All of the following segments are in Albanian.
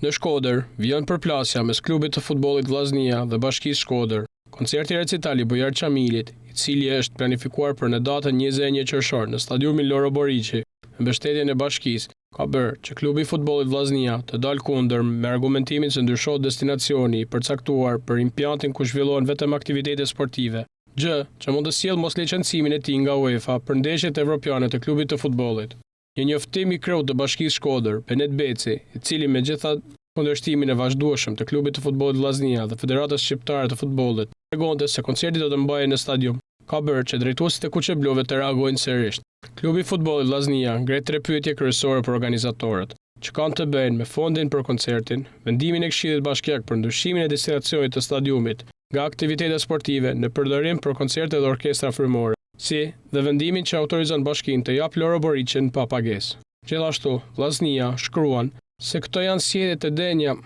Në Shkodër, vjen përplasja mes klubit të futbollit Vllaznia dhe Bashkisë Shkodër. Koncerti recitali Bujar Çamilit, i cili është planifikuar për në datën 21 qershor në stadiumin Loro Boriçi, me mbështetjen e Bashkisë, ka bërë që klubi i futbollit Vllaznia të dalë kundër me argumentimin se ndryshohet destinacioni i përcaktuar për impiantin ku zhvillohen vetëm aktivitete sportive, gjë që mund të sjellë moslicencimin e tij nga UEFA për ndeshjet evropiane të klubit të futbollit. Një njoftim i kreut të Bashkisë Shkodër, Benet Beci, i cili megjithatë kundërshtimin e vazhdueshëm të klubit të futbollit Vllaznia dhe Federatës Shqiptare të Futbollit, tregonte se koncerti do të mbahej në stadium, ka bërë që drejtuesit e kuqeblove të reagojnë sërish. Klubi i futbollit Vllaznia ngret 3 pyetje kryesore për organizatorët, që kanë të bëjnë me fondin për koncertin, vendimin e Këshillit Bashkiak për ndryshimin e destinacionit të stadiumit nga aktivitetet sportive në përdorim për koncerte dhe orkestra frymore, si dhe vendimin që autorizon Bashkinë të jap Loro Boriçin pa pagesë. Gjithashtu, Vllaznia shkruan se këto janë sjellje të denja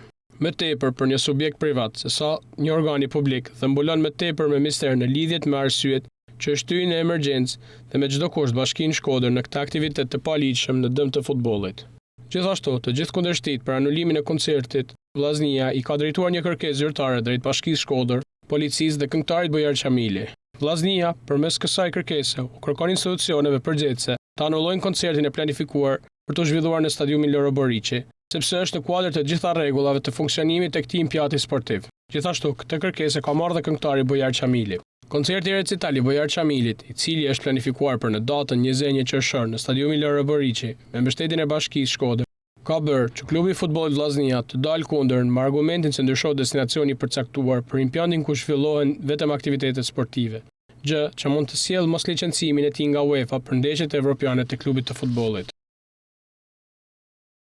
më tepër për një subjekt privat se sa një organi publik dhe mbulon më tepër me mister në lidhje me arsyet që shtyjnë në emergjencë dhe me çdo kusht Bashkinë Shkodër në këtë aktivitet të paligjshëm në dëm të futbollit. Gjithashtu, të gjithë kundërshtit për anulimin e koncertit, Vllaznia i ka drejtuar një kërkesë zyrtare drejt Bashkisë Shkodër, policisë dhe këngëtarit Bujar Çamili. Vllaznia, përmes kësaj kërkese, u kërkon institucioneve përgjegjëse të anullojnë koncertin e planifikuar për të zhvilluar në stadiumin Loro Boriçi, sepse është në kuadër të gjitha rregullave të funksionimit të këtij impianti sportiv. Gjithashtu, këtë kërkesë ka marrë dhe këngëtari Bujar Çamili. Koncerti recitali Bujar Çamilit, i cili është planifikuar për në datën 21 qershor në stadiumin Loro Boriçi, me mbështetjen e Bashkisë Shkodër, ka bërë që klubi i futbollit Vllaznia të dalë kundër me argumentin se ndryshohet destinacioni i përcaktuar për impiantin ku zhvillohen vetëm aktivitetet sportive, gjë që mund të sjellë moslicencimin e tij nga UEFA për ndeshjet evropiane të klubit të futbollit.